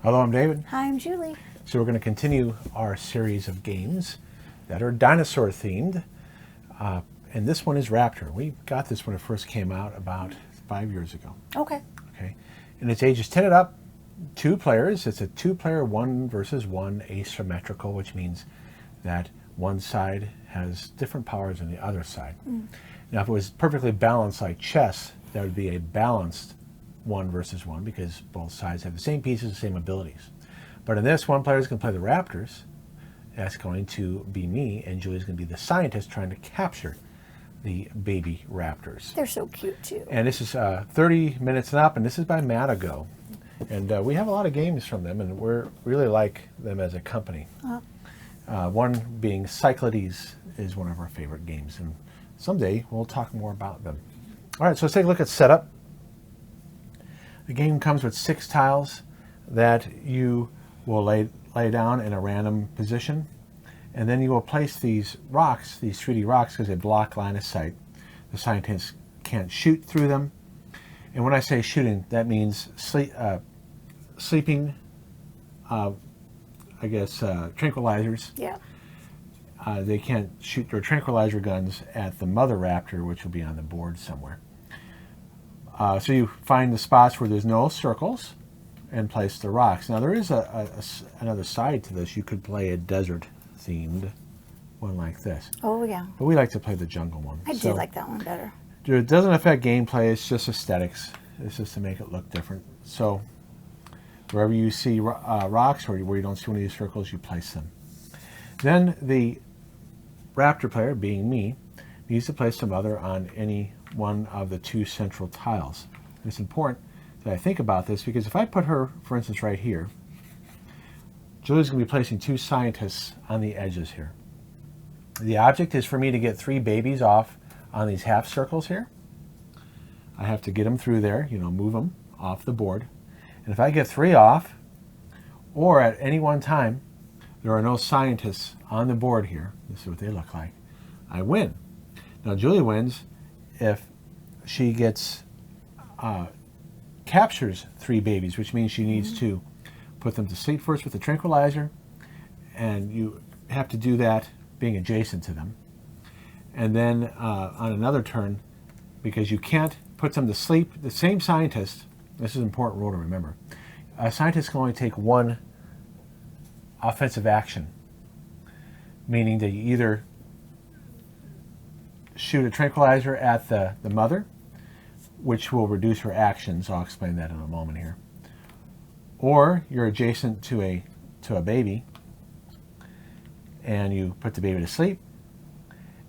Hello, I'm David. Hi, I'm Julie. So we're going to continue our series of games that are dinosaur themed. And this one is Raptor. We got this when it first came out about 5 years ago. Okay. Okay. And it's ages 10 and up, 2 players. It's a 2-player 1 versus 1 asymmetrical, which means that one side has different powers than the other side. Now, if it was perfectly balanced like chess, that would be a balanced 1 versus 1 because both sides have the same pieces, the same abilities. But in this, one player is going to play the Raptors. That's going to be me, and Julie's going to be the scientist trying to capture the baby Raptors. They're so cute, too. And this is 30 minutes and up, and this is by Matagot. And we have a lot of games from them, and we really like them as a company. One being Cyclades is one of our favorite games, and someday we'll talk more about them. All right, so let's take a look at setup. The game comes with 6 tiles that you will lay down in a random position, and then you will place these rocks, these 3D rocks, because they block line of sight. The scientists can't shoot through them. And when I say shooting, that means sleeping, tranquilizers. Yeah. They can't shoot their tranquilizer guns at the mother raptor, which will be on the board somewhere. So you find the spots where there's no circles and place the rocks. Now there is another side to this. You could play a desert-themed one like this. Oh, yeah. But we like to play the jungle one. I do like that one better. It doesn't affect gameplay. It's just aesthetics. It's just to make it look different. So wherever you see rocks or where you don't see one of these circles, you place them. Then the Raptor player, being me, needs to place the mother on any one of the 2 central tiles. And it's important that I think about this because if I put her, for instance, right here, Julie's going to be placing 2 scientists on the edges here. The object is for me to get 3 babies off on these half circles here. I have to get them through there, move them off the board. And if I get 3 off, or at any one time, there are no scientists on the board here, this is what they look like, I win. Now Julie wins if she captures 3 babies, which means she needs to put them to sleep first with a tranquilizer, and you have to do that being adjacent to them. And then on another turn, because you can't put them to sleep, the same scientist, this is an important rule to remember, a scientist can only take 1 offensive action, meaning that you either shoot a tranquilizer at the mother, which will reduce her actions. I'll explain that in a moment here. Or you're adjacent to a baby, and you put the baby to sleep.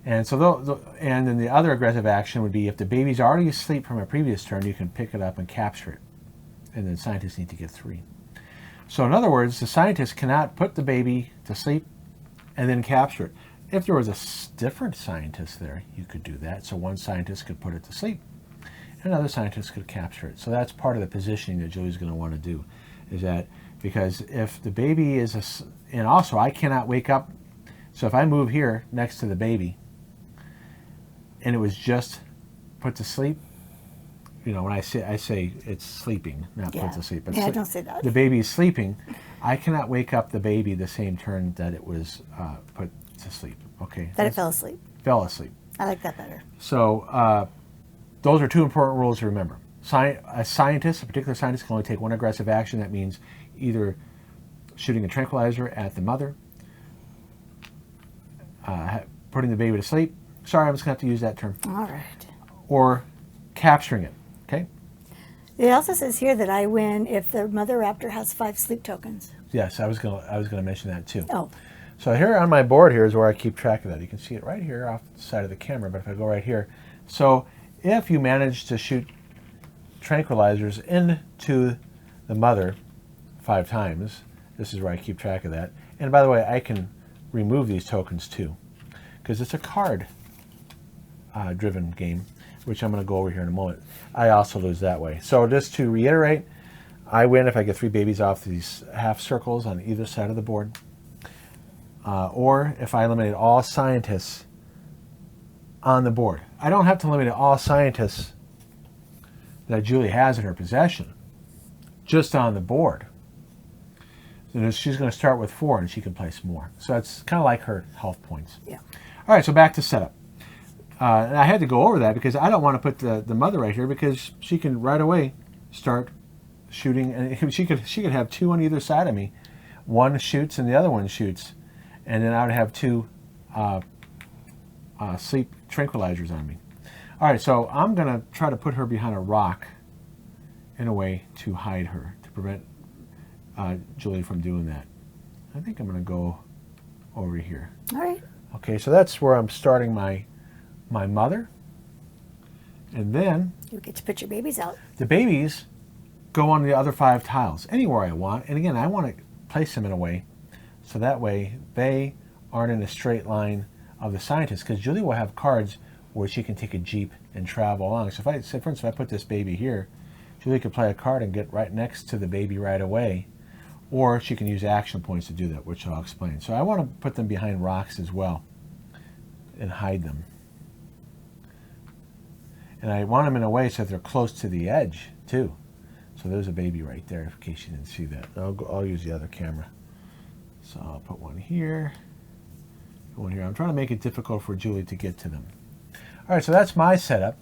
And so, and then the other aggressive action would be if the baby's already asleep from a previous turn, you can pick it up and capture it. And then scientists need to get 3. So in other words, the scientist cannot put the baby to sleep and then capture it. If there was a different scientist there, you could do that. So one scientist could put it to sleep, and another scientist could capture it. So that's part of the positioning that Julie's going to want to do, is that because if the baby is, and also I cannot wake up. So if I move here next to the baby, and it was just put to sleep, when I say it's sleeping, not put to sleep. But don't say that. The baby is sleeping. I cannot wake up the baby the same turn that it was put to sleep. Okay. That it fell asleep. Fell asleep. I like that better. So those are 2 important rules to remember. A particular scientist, can only take 1 aggressive action. That means either shooting a tranquilizer at the mother, putting the baby to sleep. Sorry, I'm just going to have to use that term. All right. Or capturing it. Okay. It also says here that I win if the mother raptor has 5 sleep tokens. Yes, I was going to mention that too. Oh. So here on my board here is where I keep track of that. You can see it right here off the side of the camera, but if I go right here. So if you manage to shoot tranquilizers into the mother 5 times, this is where I keep track of that. And by the way, I can remove these tokens too, because it's a card driven game, which I'm going to go over here in a moment. I also lose that way. So just to reiterate, I win if I get 3 babies off these half circles on either side of the board. Or if I eliminate all scientists on the board. I don't have to eliminate all scientists that Julie has in her possession, just on the board. So she's going to start with 4, and she can place more. So that's kind of like her health points. Yeah. All right, so back to setup. And I had to go over that because I don't want to put the mother right here because she can right away start shooting, and she could have 2 on either side of me. One shoots and the other one shoots, and then I would have 2 sleep tranquilizers on me. All right, so I'm going to try to put her behind a rock in a way to hide her, to prevent Julie from doing that. I think I'm going to go over here. All right. Okay, so that's where I'm starting my mother. And then You get to put your babies out. the babies go on the other 5 tiles, anywhere I want. And again, I want to place them in a way so that way they aren't in a straight line of the scientists, because Julie will have cards where she can take a jeep and travel along. So if I say, for instance, if I put this baby here, Julie could play a card and get right next to the baby right away, or she can use action points to do that, which I'll explain. So I want to put them behind rocks as well and hide them. And I want them in a way so that they're close to the edge too. So there's a baby right there, in case you didn't see that. I'll use the other camera. So I'll put one here, one here. I'm trying to make it difficult for Julie to get to them. All right, so that's my setup.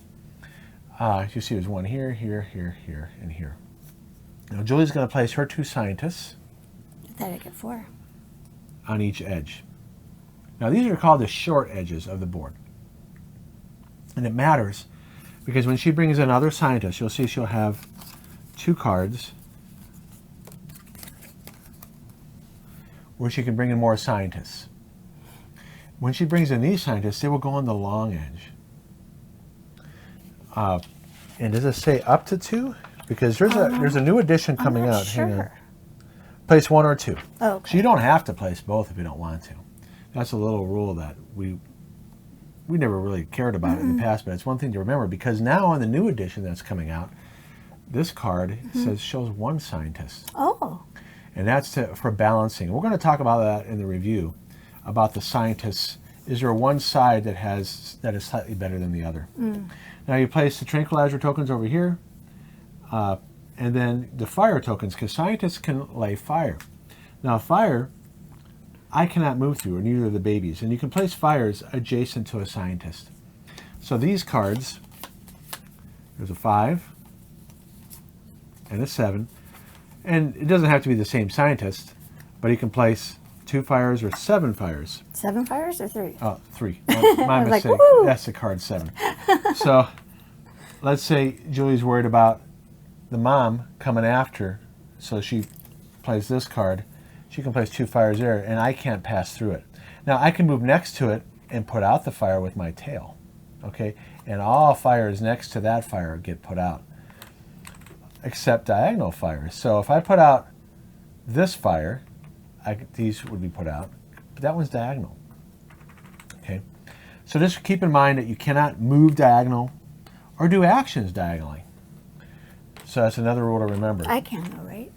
You see there's one here, here, here, here, and here. Now Julie's going to place her 2 scientists. I thought I'd get 4. On each edge. Now these are called the short edges of the board. And it matters because when she brings in other scientists, you'll see she'll have 2 cards where she can bring in more scientists. When she brings in these scientists, they will go on the long edge. And does it say up to 2? Because there's a new edition coming out. Sure. Hang on. Place 1 or 2. Oh, okay. So you don't have to place both if you don't want to. That's a little rule that we never really cared about in the past, but it's one thing to remember, because now on the new edition that's coming out, this card shows 1 scientist. Oh. And that's for balancing. We're going to talk about that in the review, about the scientists. Is there one side that is slightly better than the other? Now you place the tranquilizer tokens over here, and then the fire tokens, because scientists can lay fire. Now fire, I cannot move through, or neither the babies. And you can place fires adjacent to a scientist. So these cards, there's a 5 and a 7. And it doesn't have to be the same scientist, but you can place 2 fires or 7 fires. 7 fires or 3? Oh, 3. My mistake. Like, that's the card 7. So let's say Julie's worried about the mom coming after, so she plays this card. She can place 2 fires there, and I can't pass through it. Now I can move next to it and put out the fire with my tail, okay? And all fires next to that fire get put out, except diagonal fires. So if I put out this fire, these would be put out, but that one's diagonal, okay? So just keep in mind that you cannot move diagonal or do actions diagonally. So that's another rule to remember. I can though, right?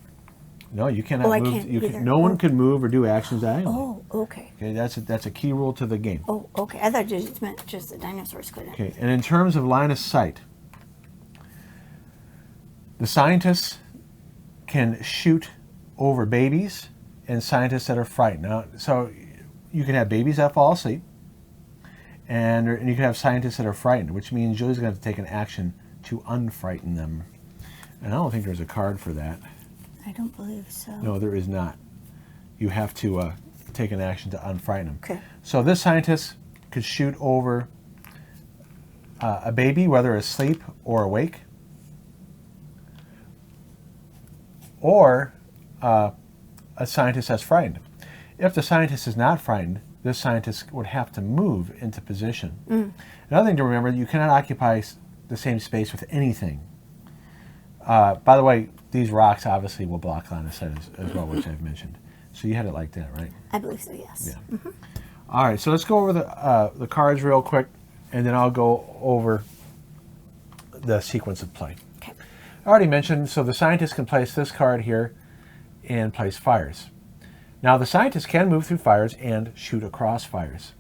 No, you cannot I move. can't either. No one can move or do actions diagonally. Oh, okay. Okay, that's a key rule to the game. Oh, okay. I thought you just meant just the dinosaurs couldn't. Okay, and in terms of line of sight, the scientists can shoot over babies and scientists that are frightened. Now, so you can have babies that fall asleep, and you can have scientists that are frightened, which means Julie's going to have to take an action to unfrighten them. And I don't think there's a card for that. I don't believe so. No, there is not. You have to take an action to unfrighten them. Okay. So this scientist could shoot over a baby, whether asleep or awake, or a scientist that's frightened. If the scientist is not frightened, this scientist would have to move into position. Another thing to remember, you cannot occupy the same space with anything. By the way, these rocks obviously will block line of sight as well, which I've mentioned. So you had it like that, right? I believe so, yes. Yeah. All right, so let's go over the cards real quick, and then I'll go over the sequence of play. Okay. I already mentioned, so the scientist can place this card here and place fires. Now the scientist can move through fires and shoot across fires.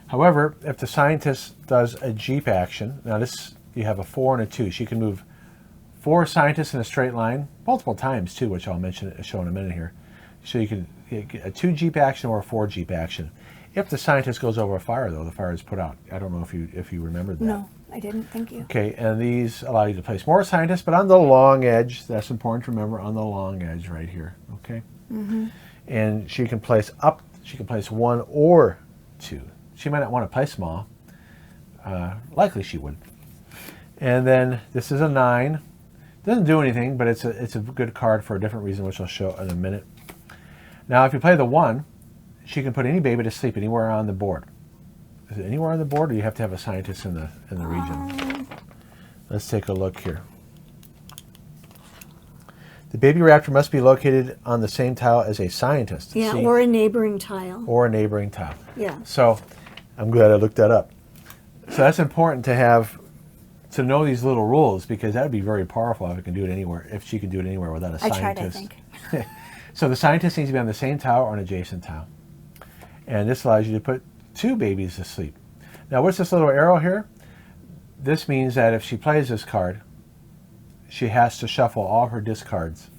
However, if the scientist does a jeep action, now this, you have a 4 and a 2. She can move 4 scientists in a straight line, multiple times too, which I'll show in a minute here. So you can get a 2 Jeep action or a 4 Jeep action. If the scientist goes over a fire, though, the fire is put out. I don't know if you remembered that. No, I didn't. Thank you. Okay, and these allow you to place more scientists, but on the long edge. That's important to remember, on the long edge right here. Okay. Mm-hmm. And she can place up. She can place 1 or 2. She might not want to place them all. Likely she would. And then this is a 9. Doesn't do anything, but it's a good card for a different reason, which I'll show in a minute. Now, if you play the 1, she can put any baby to sleep anywhere on the board. Is it anywhere on the board, or you have to have a scientist in the region? Let's take a look here. The baby raptor must be located on the same tile as a scientist. Yeah, See? or a neighboring tile. Or a neighboring tile. Yeah. So I'm glad I looked that up. So that's important to know these little rules, because that would be very powerful if it can do it anywhere. If she can do it anywhere without a scientist. I tried, I think. So the scientist needs to be on the same tile or an adjacent tile. And this allows you to put 2 babies to sleep. Now, what's this little arrow here? This means that if she plays this card, she has to shuffle all her discards,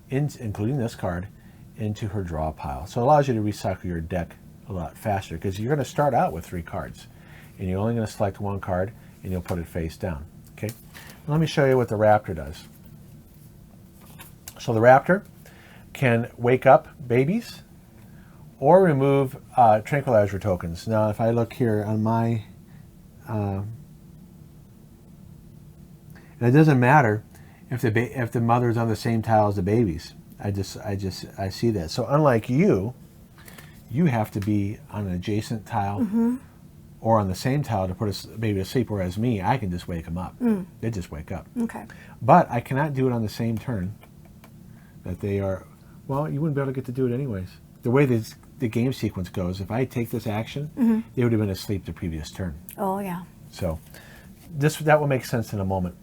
including this card, into her draw pile. So it allows you to recycle your deck a lot faster, because you're going to start out with 3 cards. And you're only going to select 1 card, and you'll put it face down. Okay. Let me show you what the raptor does. So the raptor can wake up babies or remove tranquilizer tokens. Now, if I look here on my, and it doesn't matter if the mother's on the same tile as the babies. I see that. So unlike you have to be on an adjacent tile or on the same tile to put a baby to sleep, whereas me, I can just wake them up. They just wake up. Okay. But I cannot do it on the same turn that they are. Well, you wouldn't be able to get to do it anyways. The way the game sequence goes, if I take this action, they would have been asleep the previous turn. Oh, yeah. So that will make sense in a moment.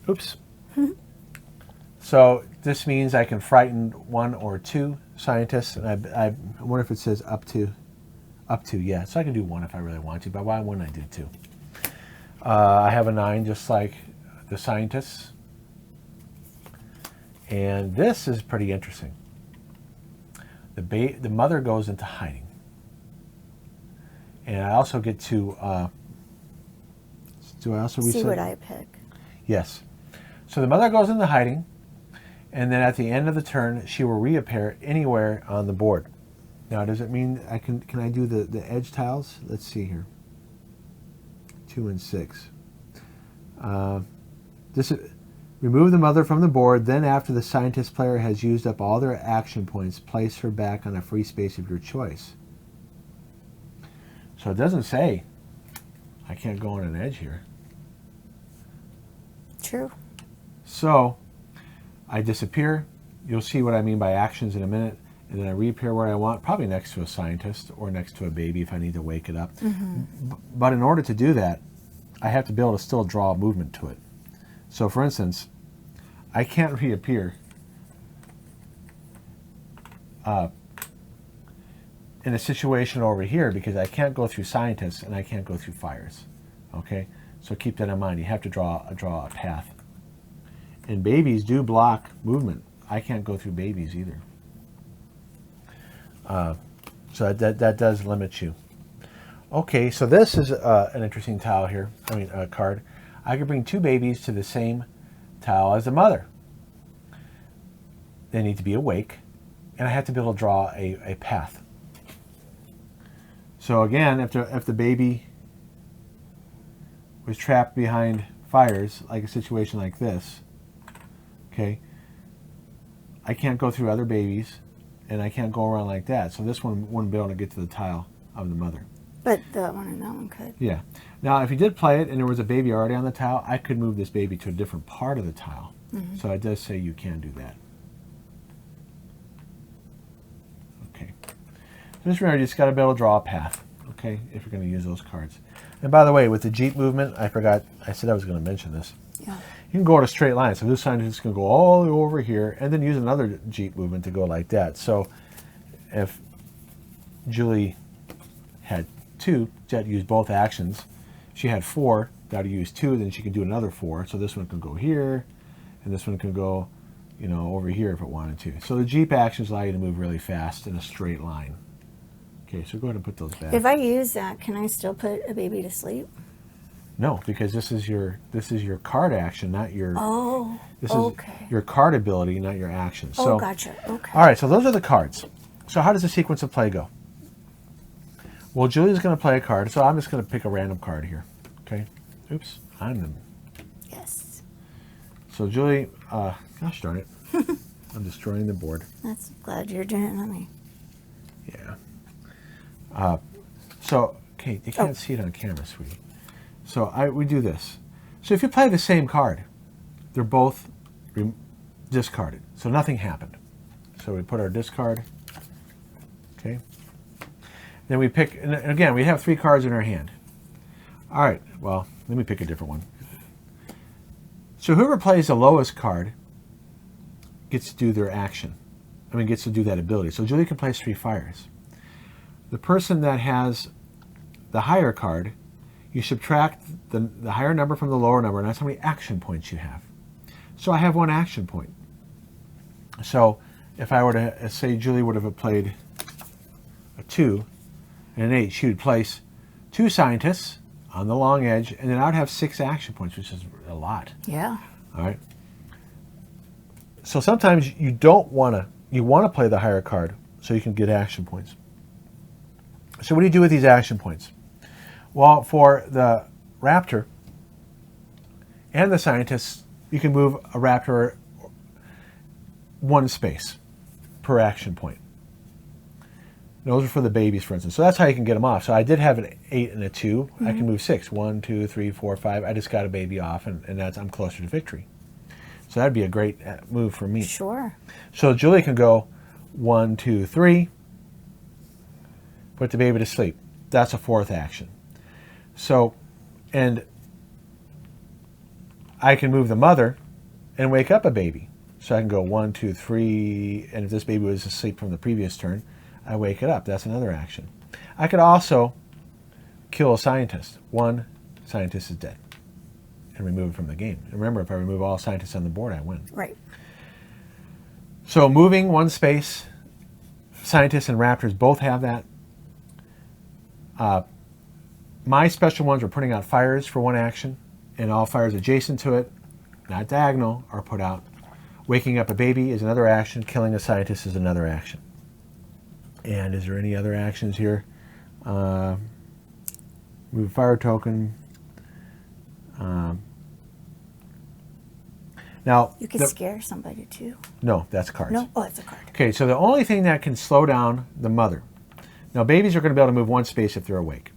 Oops. So this means I can frighten 1 or 2 scientists, and I wonder if it says up to, yeah. So I can do 1 if I really want to, but why wouldn't I do 2? I have a 9 just like the scientists. And this is pretty interesting. The mother goes into hiding. And I also get to, do I also reset? See what I pick. Yes. So the mother goes into hiding, and then at the end of the turn, she will reappear anywhere on the board. Now, does it mean can I do the edge tiles? Let's see here. 2 and 6. Remove the mother from the board, then after the scientist player has used up all their action points, place her back on a free space of your choice. So it doesn't say I can't go on an edge here. True. So I disappear. You'll see what I mean by actions in a minute. And then I reappear where I want, probably next to a scientist or next to a baby if I need to wake it up. But in order to do that, I have to be able to still draw a movement to it. So for instance, I can't reappear in a situation over here because I can't go through scientists and I can't go through fires. Okay, so keep that in mind. You have to draw a path. And babies do block movement. I can't go through babies either. So that does limit you. Okay, so this is an interesting tile here. I mean, a card. I could bring 2 babies to the same tile as the mother. They need to be awake, and I have to be able to draw a path. So again, if the baby was trapped behind fires, like a situation like this, okay, I can't go through other babies, and I can't go around like that. So this one wouldn't be able to get to the tile of the mother. But that one and that one could. Yeah. Now, if you did play it and there was a baby already on the tile, I could move this baby to a different part of the tile. So it does say you can do that. Okay. Just remember, you just got to be able to draw a path, okay, if you're going to use those cards. And by the way, with the Jeep movement, I forgot, I said I was going to mention this. Yeah. You can go in a straight line. So this scientist can go all the way over here and then use another Jeep movement to go like that. So if Julie had 2, Jet used both actions. She had 4, got to use 2, then she can do another 4. So this one can go here, and this one can go, you know, over here if it wanted to. So the Jeep actions allow you to move really fast in a straight line. Okay, so go ahead and put those back. If I use that, can I still put a baby to sleep? No, because this is your card action, not your. Oh, this okay. is your card ability, not your action. Oh, So, gotcha. Okay. all right, so those are the cards. So how does the sequence of play go? Well, Julie's going to play a card, so I'm just going to pick a random card here. Okay. Oops, I'm the. Yes. So Julie, gosh darn it, I'm destroying the board. That's glad you're doing it, not me. Yeah. So, Kate, you can't see it on camera, sweetie. So we do this. So if you play the same card, they're both discarded. So nothing happened. So we put our discard. Okay. Then we pick, and again, we have 3 cards in our hand. All right, well, let me pick a different one. So whoever plays the lowest card gets to do their action. I mean, gets to do that ability. So Julie can place 3 fires. The person that has the higher card, you subtract the higher number from the lower number, and that's how many action points you have. So I have 1 action point. So if I were to say Julie would have played a 2 and an 8, she would place 2 scientists on the long edge, and then I would have 6 action points, which is a lot. Yeah. All right. So sometimes you want to play the higher card so you can get action points. So what do you do with these action points? Well, for the Raptor and the scientists, you can move a Raptor 1 space per action point. Those are for the babies, for instance. So that's how you can get them off. So I did have an 8 and a 2. Mm-hmm. I can move 6. 1, 2, 3, 4, 5. I just got a baby off, and I'm closer to victory. So that'd be a great move for me. Sure. So Julie can go 1, 2, 3. Put the baby to sleep. That's a 4th action. So, and I can move the mother and wake up a baby. So I can go 1, 2, 3, and if this baby was asleep from the previous turn, I wake it up. That's another action. I could also kill a scientist. 1 scientist is dead, and remove it from the game. And remember, if I remove all scientists on the board, I win. Right. So moving 1 space, scientists and raptors both have that. My special ones are putting out fires for 1 action, and all fires adjacent to it, not diagonal, are put out. Waking up a baby is another action. Killing a scientist is another action. And is there any other actions here? Move a fire token. Now You could scare somebody too. No, that's cards. No? Oh, it's a card. Okay, so the only thing that can slow down the mother. Now, babies are going to be able to move 1 space if they're awake.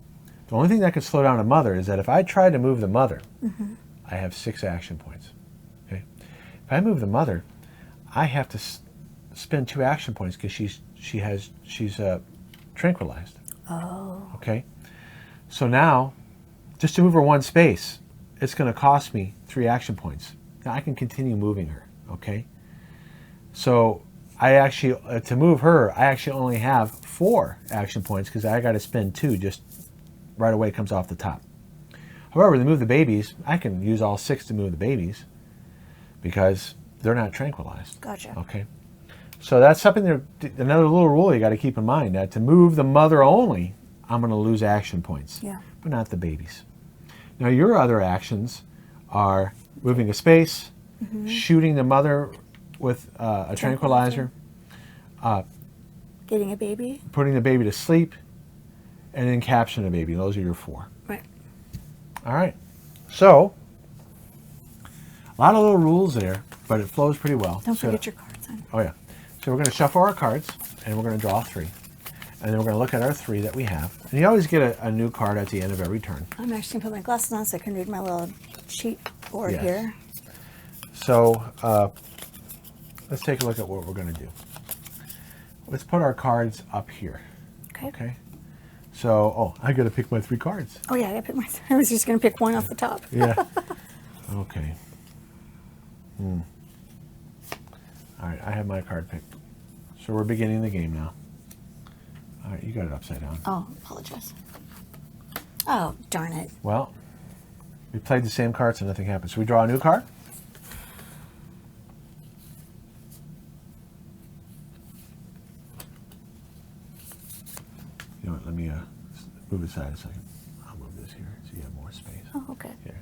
The only thing that can slow down a mother is that if I try to move the mother, mm-hmm. I have 6 action points. Okay, if I move the mother, I have to spend 2 action points because she's tranquilized. Oh. Okay, so now, just to move her 1 space, it's going to cost me 3 action points. Now I can continue moving her. Okay, so I actually to move her, I actually only have 4 action points because I got to spend 2 just right away. Comes off the top. However, to move the babies, I can use all 6 to move the babies because they're not tranquilized. Gotcha. Okay. So that's something another little rule you got to keep in mind, that to move the mother only, I'm going to lose action points. Yeah. But not the babies. Now your other actions are moving a space, mm-hmm. shooting the mother with a tranquilizer, getting a baby, putting the baby to sleep, and then capturing the baby. Those are your 4. Right. All right. So a lot of little rules there, but it flows pretty well. Don't forget your cards. Oh yeah. So we're going to shuffle our cards, and we're going to draw 3. And then we're going to look at our 3 that we have. And you always get a new card at the end of every turn. I'm actually going to put my glasses on so I can read my little cheat board here. So let's take a look at what we're going to do. Let's put our cards up here. Okay. Okay. So, I got to pick my 3 cards. Oh yeah, I got to pick my. I was just going to pick 1 off the top. Yeah. Okay. All right, I have my card picked. So we're beginning the game now. All right, you got it upside down. Oh, apologize. Oh, darn it. Well, we played the same card, so nothing happened. So we draw a new card. Move it aside a second. I'll move this here so you have more space. Oh, okay. Here.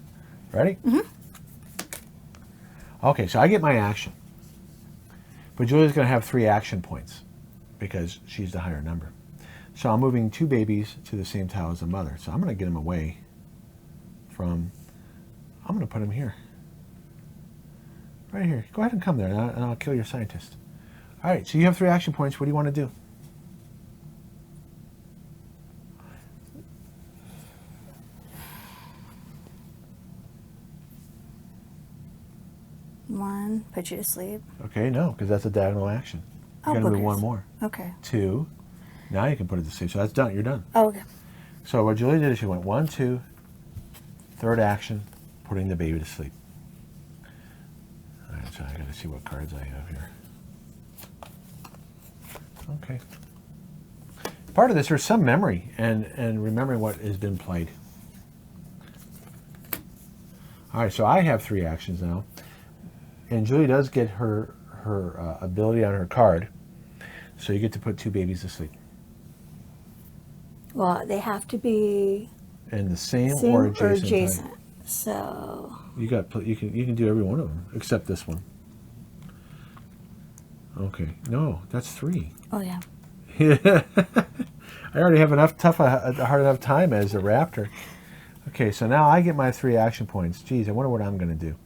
Ready? Mm-hmm. Okay, so I get my action. But Julia's going to have 3 action points because she's the higher number. So I'm moving 2 babies to the same tile as the mother. So I'm going to get them away from, I'm going to put them here. Right here. Go ahead and come there, and I'll kill your scientist. All right, so you have 3 action points. What do you want to do? One, put you to sleep. Okay, no, because that's a diagonal action. You Oh, got to move boogers. 1 more. Okay. 2. Now you can put it to sleep. So that's done. You're done. Oh, okay. So what Julia did is she went 1, 2, third action, putting the baby to sleep. All right, so I got to see what cards I have here. Okay. Part of this, there's some memory and remembering what has been played. All right, so I have 3 actions now. And Julie does get her ability on her card. So you get to put 2 babies to sleep. Well, they have to be And the same or adjacent. Type. So You can do every one of them except this one. Okay. No, that's 3. oh yeah. I already have a hard enough time as a raptor. Okay, so now I get my 3 action points. Geez, I wonder what I'm going to do.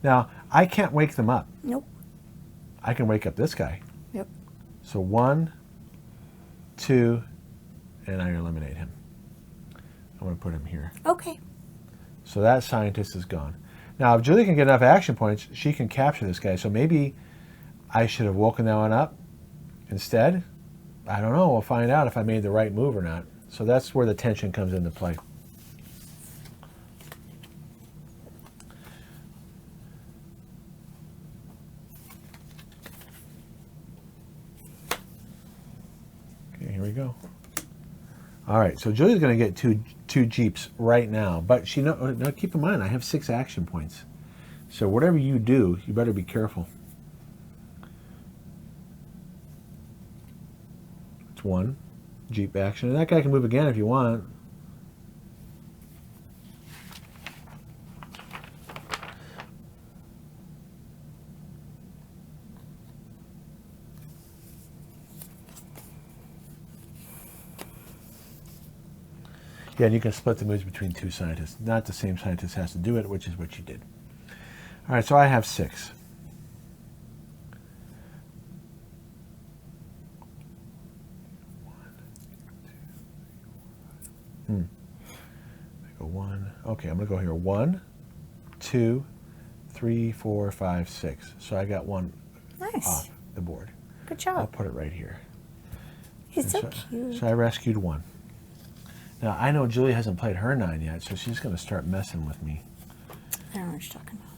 Now, I can't wake them up. Nope. I can wake up this guy. Yep. So 1, 2, and I eliminate him. I'm going to put him here. Okay. So that scientist is gone. Now, if Julie can get enough action points, she can capture this guy. So maybe I should have woken that one up instead. I don't know. We'll find out if I made the right move or not. So that's where the tension comes into play. Okay, here we go. All right, so Julie's going to get two Jeeps right now, but now keep in mind I have 6 action points. So whatever you do, you better be careful. It's 1 Jeep action, and that guy can move again if you want. Yeah, and you can split the moves between 2 scientists. Not the same scientist has to do it, which is what you did. All right, so I have 6. I go 1. Okay, I'm going to go here. 1, 2, 3, 4, 5, 6. So I got 1 Nice. off the board. Good job. I'll put it right here. He's so cute. So I rescued 1. Now, I know Julie hasn't played her 9 yet, so she's going to start messing with me. I don't know what you're talking about.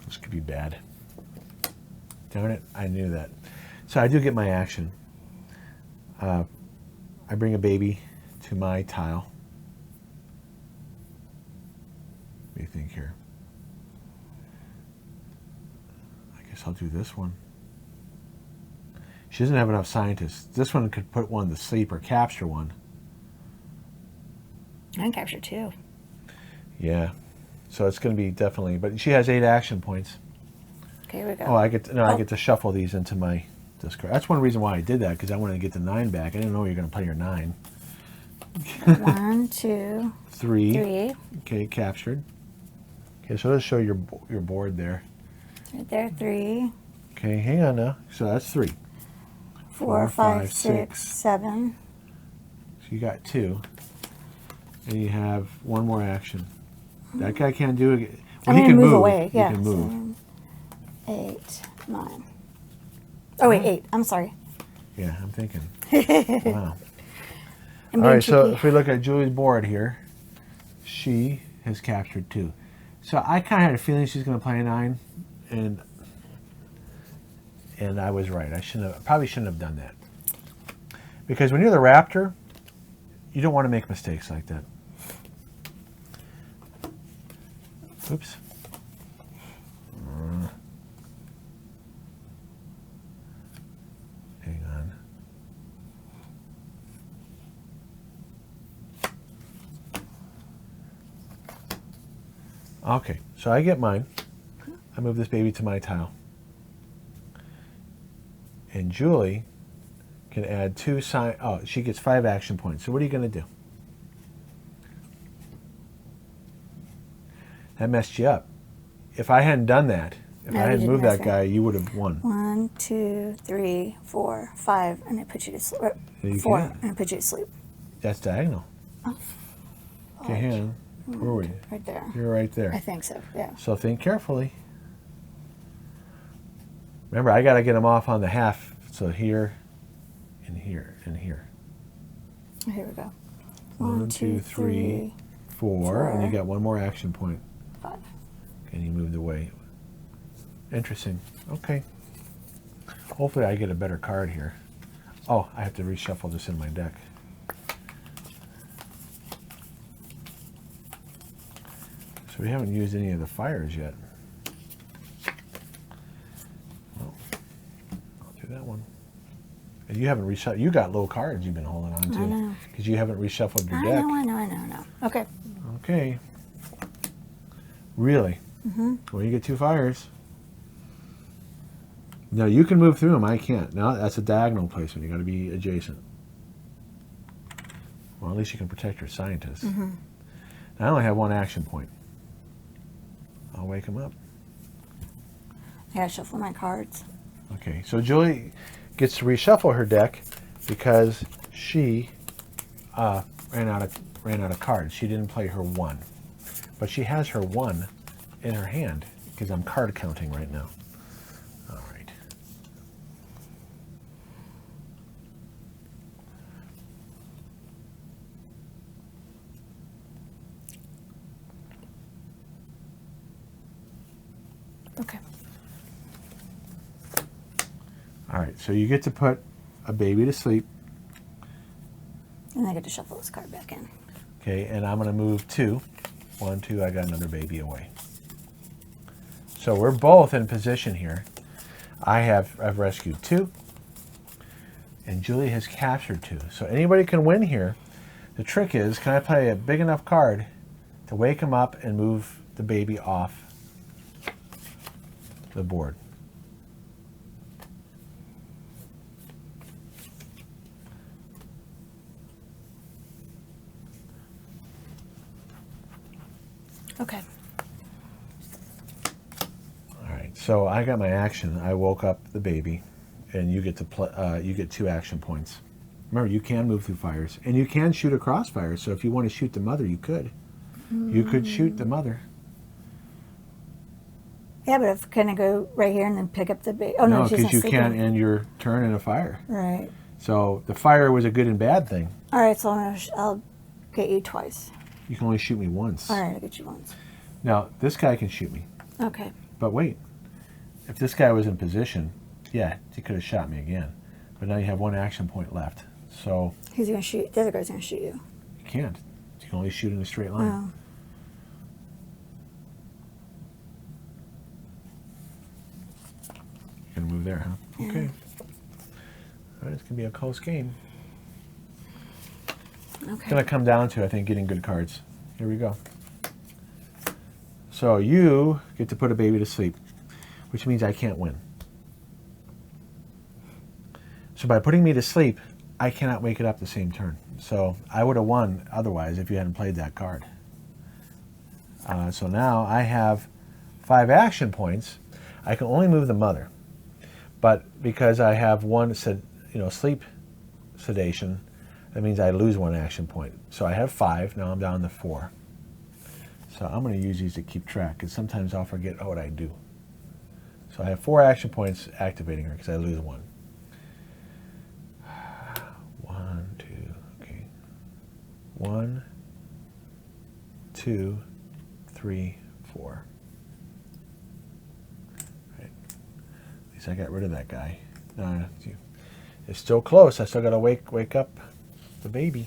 This could be bad. Darn it, I knew that. So I do get my action. I bring a baby to my tile. What do you think here? I guess I'll do this one. She doesn't have enough scientists. This one could put one to sleep or capture one. I can capture 2. Yeah. So it's going to be definitely, but she has 8 action points. Okay, here we go. Oh, I get to shuffle these into my discard. That's one reason why I did that, because I wanted to get the 9 back. I didn't know you were going to play your 9. 1, 2, 3. Okay, captured. Okay, so let's show your board there. Right there, 3. Okay, hang on now. So that's 3. 4, 5, 6, 7. So you got 2, and you have 1 more action. That guy can't do it. Well, I'm he can move move away. Yeah. He can move. 8, 9. Oh wait, 8. I'm sorry. Yeah, I'm thinking. Wow. I'm All right, being so cheeky. if we look at Julie's board here, she has captured 2. So I kind of had a feeling she's going to play a 9, and I was right. I probably shouldn't have done that, because when you're the Raptor, you don't want to make mistakes like that. Oops. Okay, so I get mine. I move this baby to my tile. And Julie can add 2 sign. Oh, she gets 5 action points. So what are you going to do? That messed you up. If I hadn't done that, if No, I you hadn't didn't moved mess that me. guy, you would have won. 1, 2, 3, 4, 5, and I put you to sleep. You 4, can't. and I put you to sleep. That's diagonal. Okay, hang on. Where were you? Right there. You're right there. I think so, yeah. So think carefully. Remember, I got to get them off on the half. So here, and here, and here. Here we go. 1, 2, 3, 4, and you got 1 more action point. 5. And you moved away. Interesting. Okay. Hopefully I get a better card here. Oh, I have to reshuffle this in my deck. So we haven't used any of the fires yet. Well, I'll do that one. And you haven't reshuffled. You got low cards you've been holding on to. I know. Because you haven't reshuffled your I deck. know. Okay. Okay. Really? Mm-hmm. Well, you get 2 fires. No, you can move through them. I can't. No, that's a diagonal placement. You got to be adjacent. Well, at least you can protect your scientists. Mm-hmm. I only have 1 action point. I'll wake him up. I gotta shuffle my cards. Okay, so Julie gets to reshuffle her deck because she ran out of cards. She didn't play her 1, but she has her 1 in her hand because I'm card counting right now. All right. Okay. All right, so you get to put a baby to sleep. And I get to shuffle this card back in. Okay, and I'm going to move 2. 1, 2, I got another baby away. So we're both in position here. I've rescued 2, and Julie has captured 2. So anybody can win here. The trick is, can I play a big enough card to wake him up and move the baby off the board? Okay. All right, so I got my action. I woke up the baby, and you get to play. You get 2 action points. Remember, you can move through fires, and you can shoot across fires. So if you want to shoot the mother, you could. You could shoot the mother. Yeah, but if can I go right here and then pick up the baby? Oh no, she's because not you sleeping. can't end your turn in a fire. Right. So the fire was a good and bad thing. All right, so I'll get you twice. You can only shoot me once. All right, I'll get you once. Now this guy can shoot me, Okay. but wait. If this guy was in position, yeah, he could have shot me again. But now you have 1 action point left, so Who's gonna shoot? The other guy's gonna shoot you. you can't. You can only shoot in a straight line. Oh. You're gonna move there, huh? Yeah. Okay. All right, it's gonna be a close game. It's Okay. gonna come down to, I think, getting good cards. Here we go. So you get to put a baby to sleep, which means I can't win. So by putting me to sleep, I cannot wake it up the same turn. So I would have won otherwise if you hadn't played that card. So now I have 5 action points. I can only move the mother, but because I have 1 sleep sedation, that means I lose 1 action point. So I have 5. Now I'm down to 4. So I'm going to use these to keep track because sometimes I'll forget what I do. So I have 4 action points activating her because I lose 1. 1, 2, okay. 1, 2, 3, 4. Right. At least I got rid of that guy. No, it's still close. I still got to wake up the baby.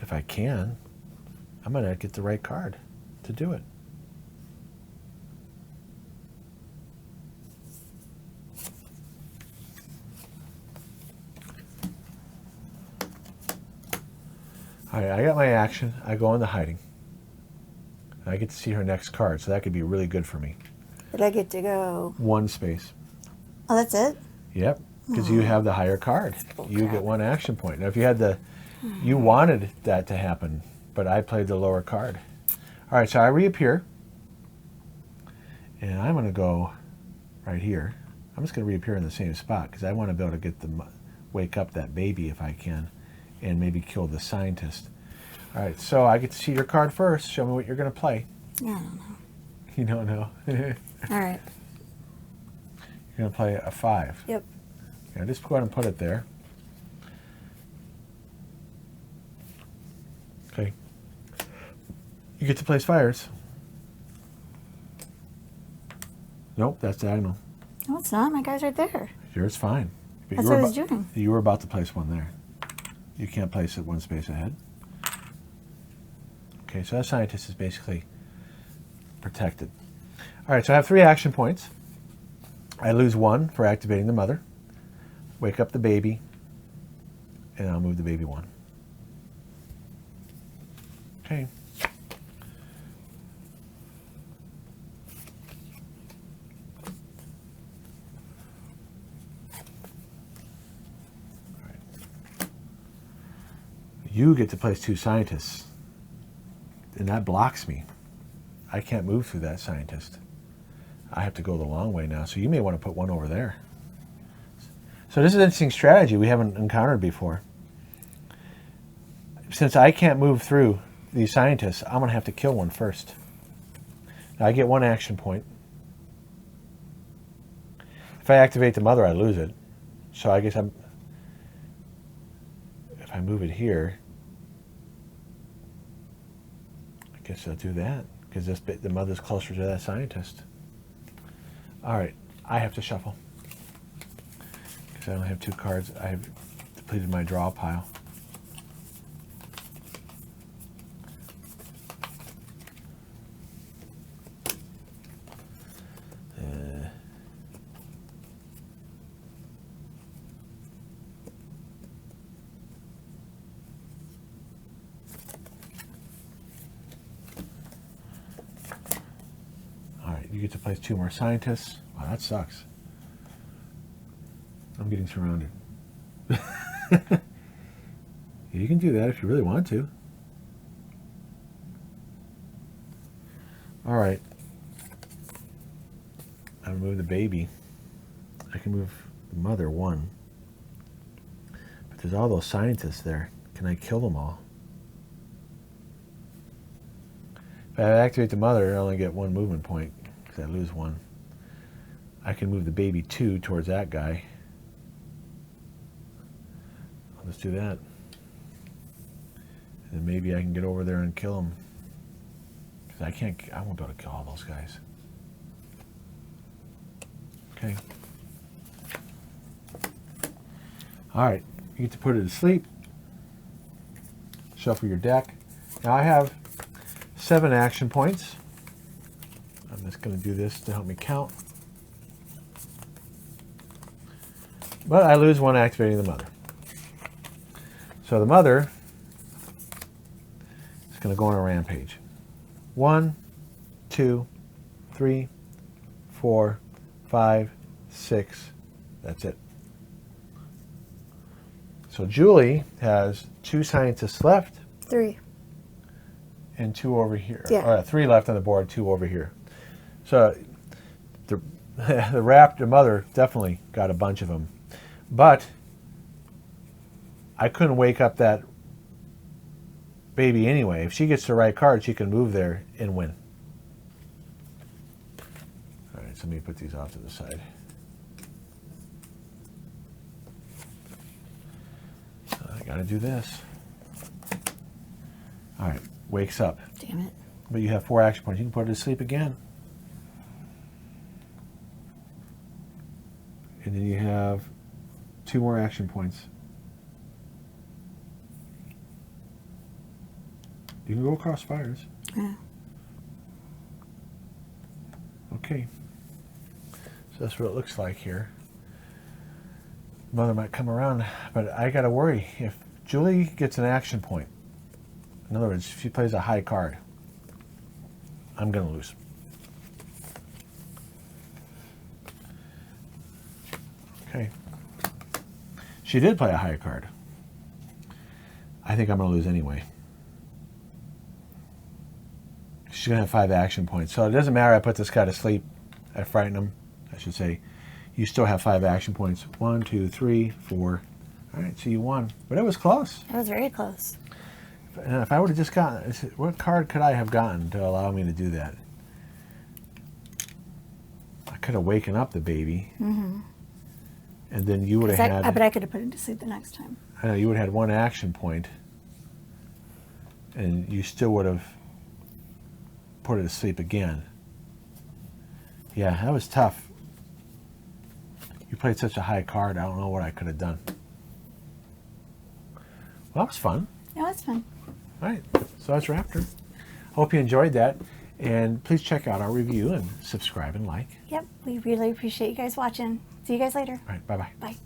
If I can, I'm going to get the right card to do it. All right, I got my action. I go into hiding. I get to see her next card, so that could be really good for me. But I get to go. 1 space. Oh, that's it? Yep, because you have the higher card. You crap. get 1 action point. Now, if you had you wanted that to happen, but I played the lower card. All right, so I reappear, and I'm going to go right here. I'm just going to reappear in the same spot because I want to be able to get wake up that baby if I can, and maybe kill the scientist. All right, so I get to see your card first. Show me what you're going to play. I don't know. You don't know. You're All right. going to play a 5. Yep. Yeah, just go ahead and put it there. Okay. You get to place fires. Nope, that's diagonal. No, it's not. My guy's right there. Yours fine. But That's you were what I was doing. You were about to place 1 there. You can't place it 1 space ahead. Okay, so that scientist is basically protected. All right, so I have 3 action points. I lose 1 for activating the mother. Wake up the baby, and I'll move the baby 1. Okay. All right. You get to place 2 scientists, and that blocks me. I can't move through that scientist. I have to go the long way now, so you may want to put 1 over there. So this is an interesting strategy we haven't encountered before. Since I can't move through these scientists, I'm going to have to kill 1 first. Now I get 1 action point. If I activate the mother, I lose it. So I guess if I move it here, I guess I'll do that, because the mother's closer to that scientist. All right, I have to shuffle. Because I only have 2 cards. I have depleted my draw pile. All right, you get to place 2 more scientists. Wow, that sucks. I'm getting surrounded. You can do that if you really want to. All right. I move the baby. I can move the mother 1. But there's all those scientists there. Can I kill them all? If I activate the mother, I only get 1 movement point because I lose 1. I can move the baby 2 towards that guy. I'll just do that. And then maybe I can get over there and kill him. Because I won't be able to kill all those guys. Okay. All right, you get to put it to sleep. Shuffle your deck. Now I have 7 action points. I'm just going to do this to help me count. But I lose 1 activating the mother. So the mother is going to go on a rampage. 1, 2, 3, 4, 5, 6. That's it. So Julie has 2 scientists left. 3. And 2 over here. Yeah. 3 left on the board, 2 over here. So the Raptor mother definitely got a bunch of them. But I couldn't wake up that baby anyway. If she gets the right card, she can move there and win. All right, so let me put these off to the side. I gotta do this. All right, wakes up. Damn it. But you have 4 action points. You can put her to sleep again. And then you have 2 more action points. You can go across fires. Yeah. Okay. So that's what it looks like here. Mother might come around, but I gotta worry. If Julie gets an action point, In other words, if she plays a high card, I'm going to lose. Okay. She did play a high card. I think I'm going to lose anyway. She's going to have 5 action points. So it doesn't matter. I put this guy to sleep. I frighten him, I should say. You still have 5 action points. 1, 2, 3, 4. All right, so you won. But it was close. That was very close. And if I would have just gotten, what card could I have gotten to allow me to do that? I could have waken up the baby. Mm-hmm. And then you would have had... But I could have put him to sleep the next time. I know, you would have had 1 action point. And you still would have put her to sleep again. Yeah, that was tough. You played such a high card, I don't know what I could have done. Well, that was fun. Yeah, that's fun. All right, so that's Raptor. Hope you enjoyed that. And please check out our review and subscribe and like. Yep, we really appreciate you guys watching. See you guys later. All right, bye-bye. Bye.